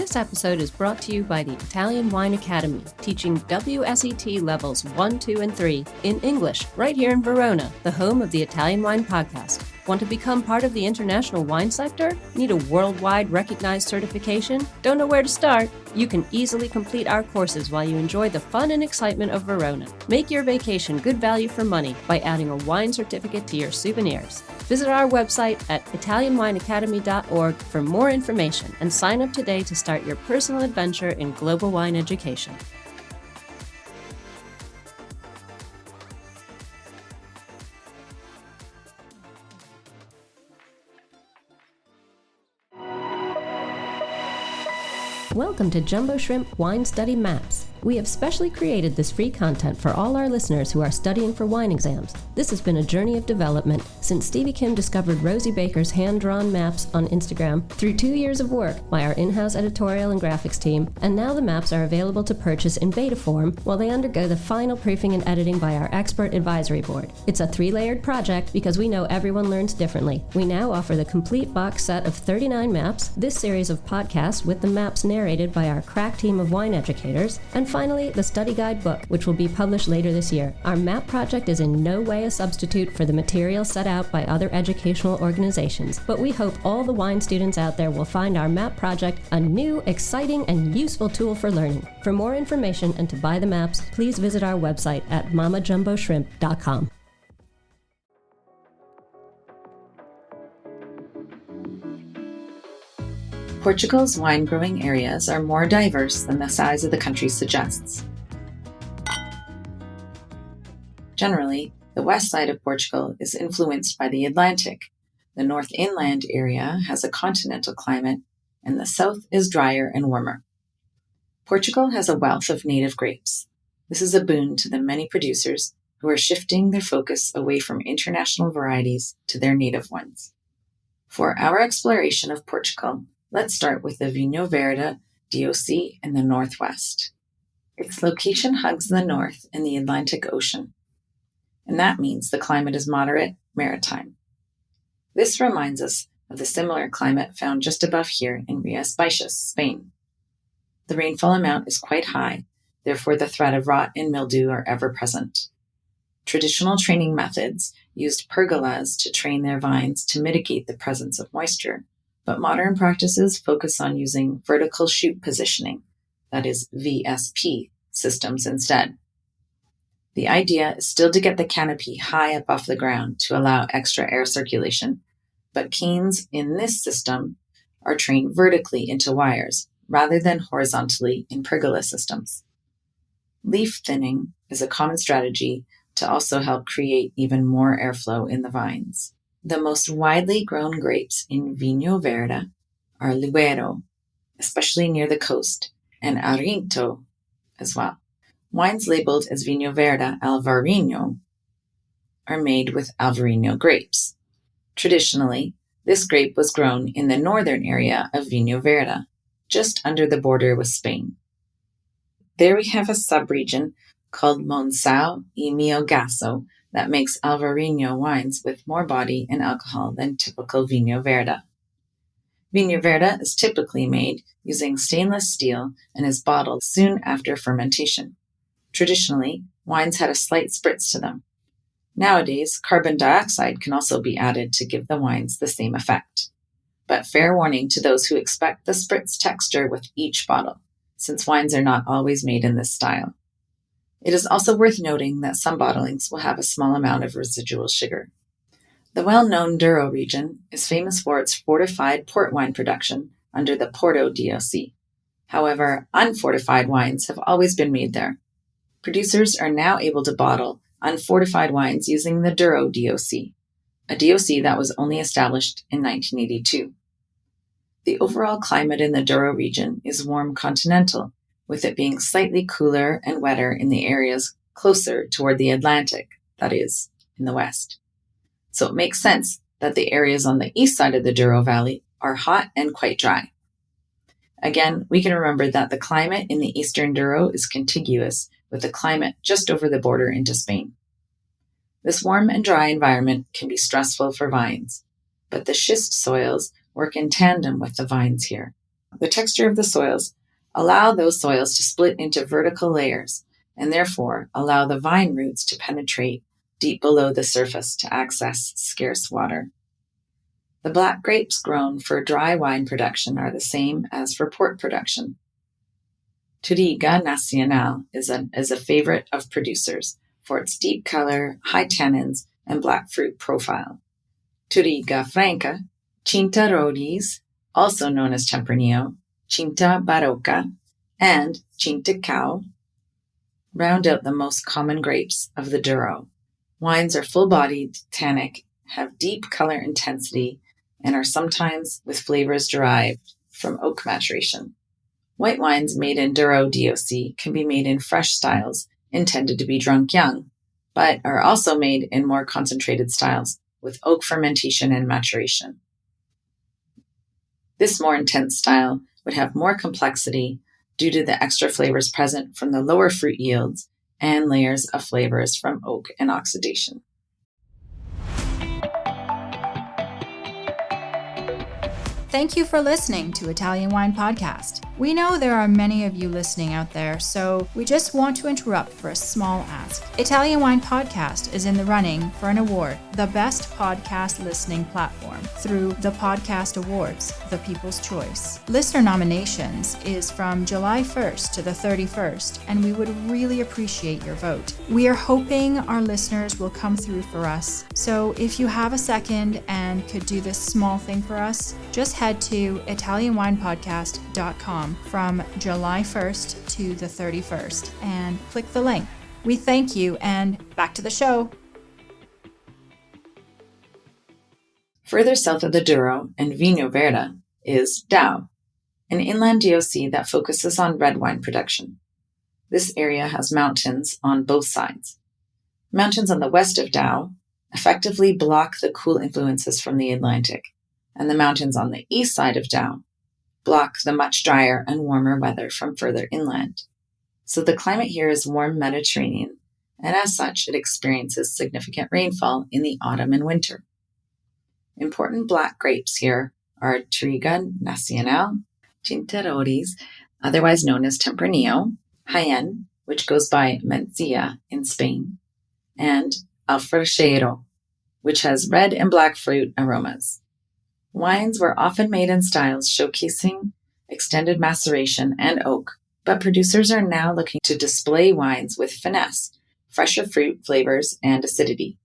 This episode is brought to you by the Italian Wine Academy, teaching WSET levels 1, 2, and 3 in English, right here in Verona, the home of the Italian Wine Podcast. Want to become part of the international wine sector? Need a worldwide recognized certification? Don't know where to start? You can easily complete our courses while you enjoy the fun and excitement of Verona. Make your vacation good value for money by adding a wine certificate to your souvenirs. Visit our website at italianwineacademy.org for more information and sign up today to start your personal adventure in global wine education. Welcome to Jumbo Shrimp Wine Study Maps. We have specially created this free content for all our listeners who are studying for wine exams. This has been a journey of development since Stevie Kim discovered Rosie Baker's hand-drawn maps on Instagram through 2 years of work by our in-house editorial and graphics team, and now the maps are available to purchase in beta form while they undergo the final proofing and editing by our expert advisory board. It's a 3-layered project because we know everyone learns differently. We now offer the complete box set of 39 maps, this series of podcasts with the maps narrated by our crack team of wine educators, and finally, the study guide book, which will be published later this year. Our map project is in no way a substitute for the material set out by other educational organizations, but we hope all the wine students out there will find our map project a new, exciting, and useful tool for learning. For more information and to buy the maps, please visit our website at mamajumboshrimp.com. Portugal's wine-growing areas are more diverse than the size of the country suggests. Generally, the west side of Portugal is influenced by the Atlantic. The north inland area has a continental climate, and the south is drier and warmer. Portugal has a wealth of native grapes. This is a boon to the many producers who are shifting their focus away from international varieties to their native ones. For our exploration of Portugal, let's start with the Vinho Verde DOC in the northwest. Its location hugs the north in the Atlantic Ocean, and that means the climate is moderate maritime. This reminds us of the similar climate found just above here in Rías Baixas, Spain. The rainfall amount is quite high, therefore the threat of rot and mildew are ever present. Traditional training methods used pergolas to train their vines to mitigate the presence of moisture, but modern practices focus on using vertical shoot positioning, that is VSP, systems instead. The idea is still to get the canopy high up off the ground to allow extra air circulation, but canes in this system are trained vertically into wires rather than horizontally in pergola systems. Leaf thinning is a common strategy to also help create even more airflow in the vines. The most widely grown grapes in Vinho Verde are Libero, especially near the coast, and Arinto as well. Wines labeled as Vinho Verde Alvarinho are made with Alvarinho grapes. Traditionally, this grape was grown in the northern area of Vinho Verde, just under the border with Spain. There we have a subregion called Monção e Melgaço that makes Alvarinho wines with more body and alcohol than typical Vinho Verde. Vinho Verde is typically made using stainless steel and is bottled soon after fermentation. Traditionally, wines had a slight spritz to them. Nowadays, carbon dioxide can also be added to give the wines the same effect. But fair warning to those who expect the spritz texture with each bottle, since wines are not always made in this style. It is also worth noting that some bottlings will have a small amount of residual sugar. The well-known Douro region is famous for its fortified port wine production under the Porto DOC. However, unfortified wines have always been made there. Producers are now able to bottle unfortified wines using the Douro DOC, a DOC that was only established in 1982. The overall climate in the Douro region is warm continental, with it being slightly cooler and wetter in the areas closer toward the Atlantic, that is, in the west. So it makes sense that the areas on the east side of the Douro Valley are hot and quite dry. Again, we can remember that the climate in the eastern Douro is contiguous with the climate just over the border into Spain. This warm and dry environment can be stressful for vines, but the schist soils work in tandem with the vines here. The texture of the soils allow those soils to split into vertical layers and therefore allow the vine roots to penetrate deep below the surface to access scarce water. The black grapes grown for dry wine production are the same as for port production. Touriga Nacional is a favorite of producers for its deep color, high tannins, and black fruit profile. Touriga Franca, Cinta Rodis, also known as Tempranillo, Cinta Barroca, and Cinta Cao, round out the most common grapes of the Douro. Wines are full-bodied, tannic, have deep color intensity, and are sometimes with flavors derived from oak maturation. White wines made in Douro DOC can be made in fresh styles intended to be drunk young, but are also made in more concentrated styles with oak fermentation and maturation. This more intense style would have more complexity due to the extra flavors present from the lower fruit yields and layers of flavors from oak and oxidation. Thank you for listening to Italian Wine Podcast. We know there are many of you listening out there, so we just want to interrupt for a small ask. Italian Wine Podcast is in the running for an award, the Best Podcast Listening Platform, through the Podcast Awards, the People's Choice. Listener nominations is from July 1st to the 31st, and we would really appreciate your vote. We are hoping our listeners will come through for us, so if you have a second and could do this small thing for us, just head to ItalianWinePodcast.com from July 1st to the 31st and click the link. We thank you, and back to the show. Further south of the Douro and Vinho Verde is Dow, an inland DOC that focuses on red wine production. This area has mountains on both sides. Mountains on the west of Dow effectively block the cool influences from the Atlantic, and the mountains on the east side of Dow block the much drier and warmer weather from further inland. So the climate here is warm Mediterranean, and as such, it experiences significant rainfall in the autumn and winter. Important black grapes here are Touriga Nacional, Cinta Rodis, otherwise known as Tempranillo, Jaén, which goes by Mencía in Spain, and Alfroxeiro, which has red and black fruit aromas. Wines were often made in styles showcasing extended maceration and oak, but producers are now looking to display wines with finesse, fresher fruit flavors, and acidity.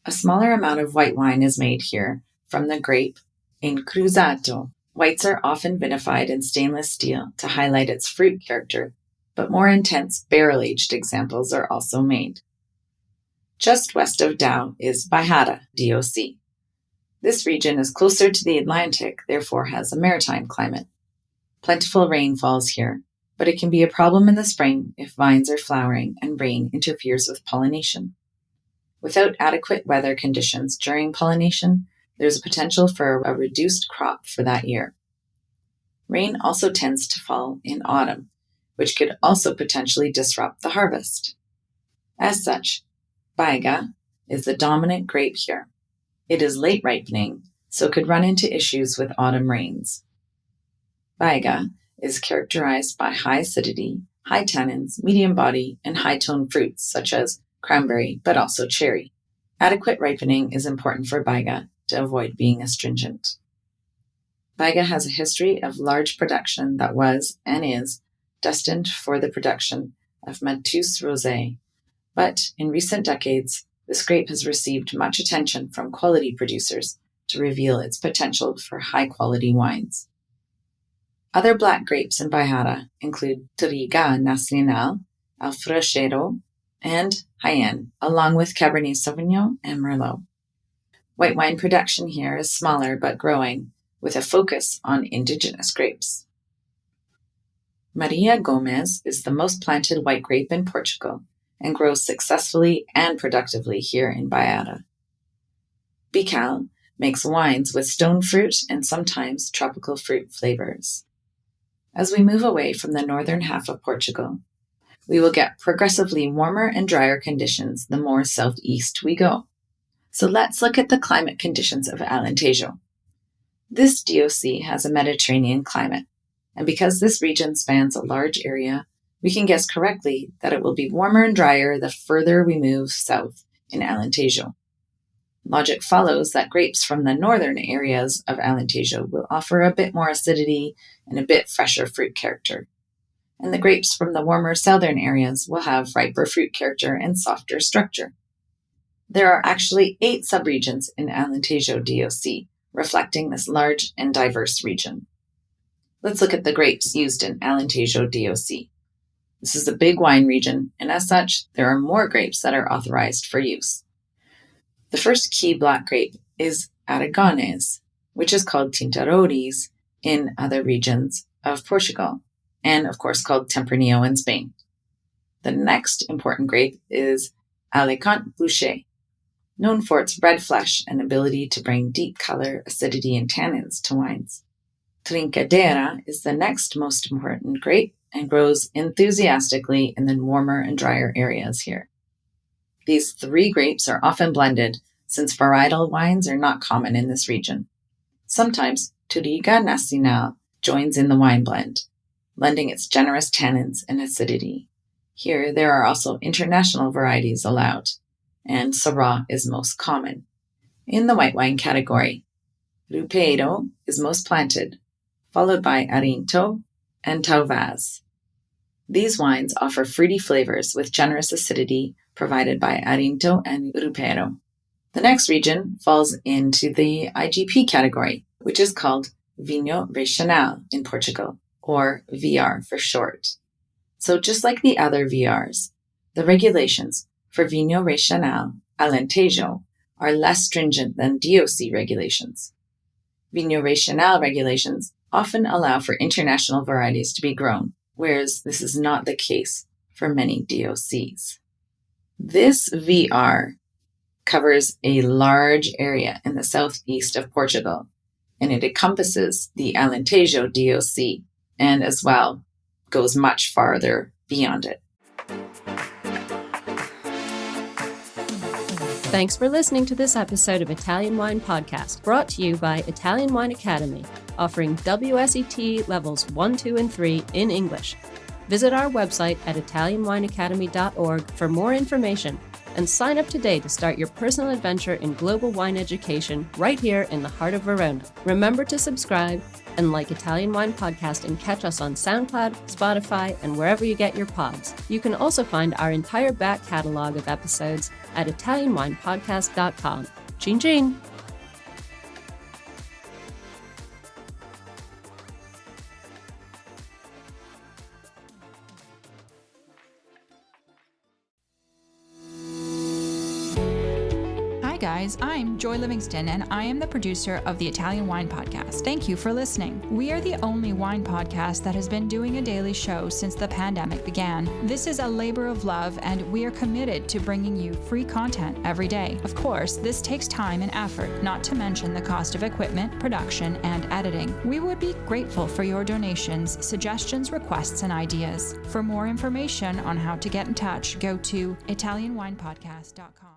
A smaller amount of white wine is made here from the grape Incruzato. Whites are often vinified in stainless steel to highlight its fruit character, but more intense barrel-aged examples are also made. Just west of Dow is Baixada, DOC. This region is closer to the Atlantic, therefore has a maritime climate. Plentiful rain falls here, but it can be a problem in the spring if vines are flowering and rain interferes with pollination. Without adequate weather conditions during pollination, there's a potential for a reduced crop for that year. Rain also tends to fall in autumn, which could also potentially disrupt the harvest. As such, Baiga is the dominant grape here. It is late ripening, so could run into issues with autumn rains. Baiga is characterized by high acidity, high tannins, medium body, and high-toned fruits such as cranberry, but also cherry. Adequate ripening is important for Baiga to avoid being astringent. Baiga has a history of large production that was, and is, destined for the production of Métis Rosé, but in recent decades, this grape has received much attention from quality producers to reveal its potential for high-quality wines. Other black grapes in Baixada include Touriga Nacional, Alfroxeiro, and Jaén, along with Cabernet Sauvignon and Merlot. White wine production here is smaller but growing, with a focus on indigenous grapes. Maria Gomes is the most planted white grape in Portugal and grows successfully and productively here in Baixada. Bical makes wines with stone fruit and sometimes tropical fruit flavors. As we move away from the northern half of Portugal, we will get progressively warmer and drier conditions the more southeast we go. So let's look at the climate conditions of Alentejo. This DOC has a Mediterranean climate. And because this region spans a large area, we can guess correctly that it will be warmer and drier the further we move south in Alentejo. Logic follows that grapes from the northern areas of Alentejo will offer a bit more acidity and a bit fresher fruit character. And the grapes from the warmer southern areas will have riper fruit character and softer structure. There are actually 8 subregions in Alentejo DOC, reflecting this large and diverse region. Let's look at the grapes used in Alentejo DOC. This is a big wine region, and as such, there are more grapes that are authorized for use. The first key black grape is Aragonés, which is called Tintarodes in other regions of Portugal, and of course called Tempranillo in Spain. The next important grape is Alicante Bouschet, known for its red flesh and ability to bring deep color, acidity, and tannins to wines. Trincadeira is the next most important grape and grows enthusiastically in the warmer and drier areas here. These 3 grapes are often blended since varietal wines are not common in this region. Sometimes Touriga Nacional joins in the wine blend, lending its generous tannins and acidity. Here, there are also international varieties allowed, and Syrah is most common. In the white wine category, Rupeiro is most planted, followed by Arinto and Tauvaz. These wines offer fruity flavors with generous acidity provided by Arinto and Rupeiro. The next region falls into the IGP category, which is called Vinho Regional in Portugal, or VR for short. So just like the other VRs, the regulations for Vinho Regional Alentejo are less stringent than DOC regulations. Vinho Regional regulations often allow for international varieties to be grown, whereas this is not the case for many DOCs. This VR covers a large area in the southeast of Portugal, and it encompasses the Alentejo DOC and as well goes much farther beyond it. Thanks for listening to this episode of Italian Wine Podcast, brought to you by Italian Wine Academy, offering WSET levels 1, 2, and 3 in English. Visit our website at italianwineacademy.org for more information and sign up today to start your personal adventure in global wine education right here in the heart of Verona. Remember to subscribe and like Italian Wine Podcast and catch us on SoundCloud, Spotify, and wherever you get your pods. You can also find our entire back catalog of episodes at italianwinepodcast.com. Chin chin! Guys, I'm Joy Livingston, and I am the producer of the Italian Wine Podcast. Thank you for listening. We are the only wine podcast that has been doing a daily show since the pandemic began. This is a labor of love, and we are committed to bringing you free content every day. Of course, this takes time and effort, not to mention the cost of equipment, production, and editing. We would be grateful for your donations, suggestions, requests, and ideas. For more information on how to get in touch, go to italianwinepodcast.com.